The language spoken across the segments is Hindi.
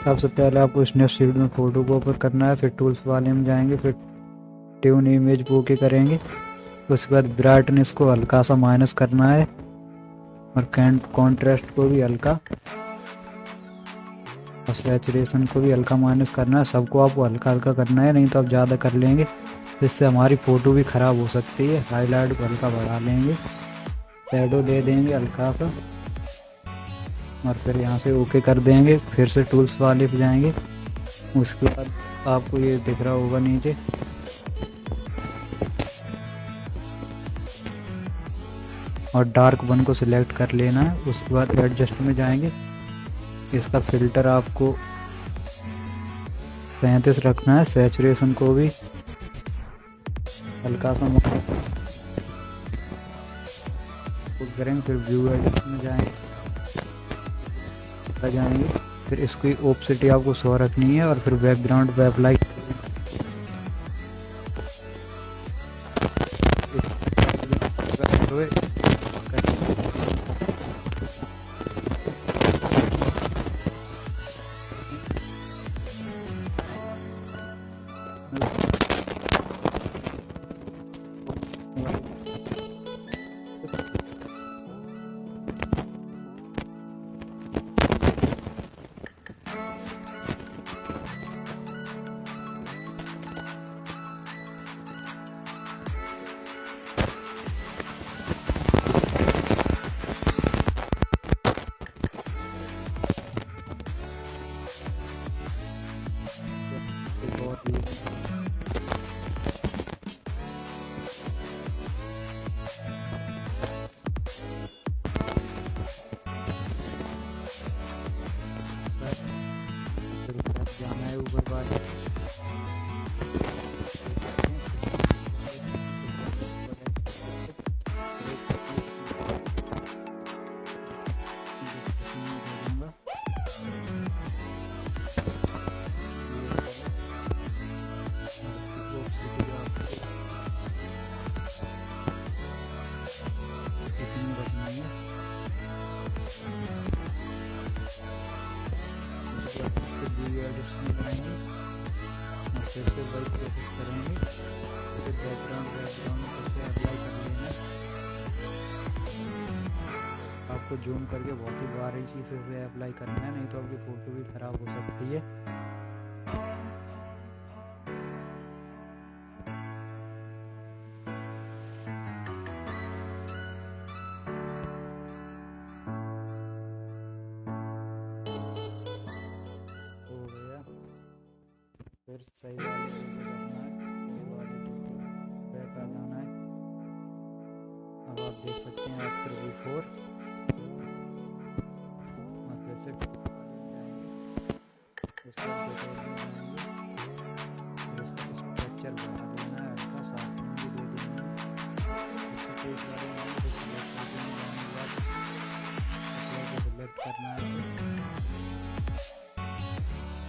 सबसे पहले आपको स्नैपसीड में फ़ोटो को ओपन करना है, फिर टूल्स वाले में जाएंगे, फिर ट्यून इमेज पे ओके करेंगे। उसके बाद ब्राइटनेस को हल्का सा माइनस करना है और कॉन्ट्रास्ट को भी हल्का, और सैचुरेशन को भी हल्का माइनस करना है। सबको आपको हल्का हल्का करना है, नहीं तो आप ज़्यादा कर लेंगे तो इससे हमारी फ़ोटो भी ख़राब हो सकती है। हाईलाइट को हल्का बढ़ा लेंगे, शैडो दे देंगे हल्का सा, और फिर यहाँ से ओके कर देंगे। फिर से टूल्स वाले पे जाएंगे। उसके बाद आपको ये दिख रहा होगा नीचे, और डार्क वन को सिलेक्ट कर लेना है। उसके बाद एडजस्ट में जाएंगे। इसका फ़िल्टर आपको 35 रखना है, सैचुरेशन को भी हल्का सा करेंगे। फिर व्यू एडिट में जाएंगे, फिर इसकी ओपेसिटी आपको 100 रखनी है, और फिर बैकग्राउंड पे अप्लाई जाना है ऊपर वाले। फिर से वही प्रोसेस करेंगे, फिर बैकग्राउंड में फिर से अप्लाई कर लेना। आपको जूम करके बहुत ही बारीकी से अप्लाई करना है, नहीं तो आपकी फ़ोटो भी ख़राब हो सकती है। हो गया, फिर सही वाले करना है, सही वाले बैक आ जाना है। अब आप देख सकते हैं आफ्टर बिफोर, और फिर से जाएंगे, उसके बाद डिटेल में जाएंगे, फिर उसका स्ट्रक्चर बना देना है, हल्का शार्पनिंग भी दे देनी है। फिर से पेज वाले में तो सिलेक्ट कर देंगे, जाने के बाद अप्लाई को सिलेक्ट करना है,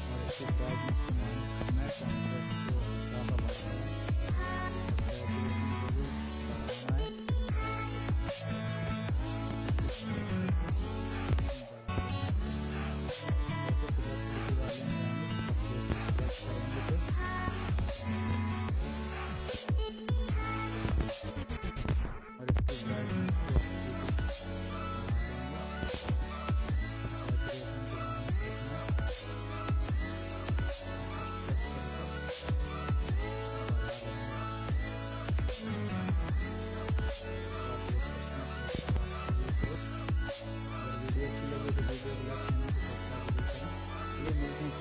और इसके ब्राइटनेस को माइनस करना है, कॉन्ट्रास्ट को हल्का सा बढ़ाना है, सैचुरेशन को भी बढ़ाना है। ये मिलते हैं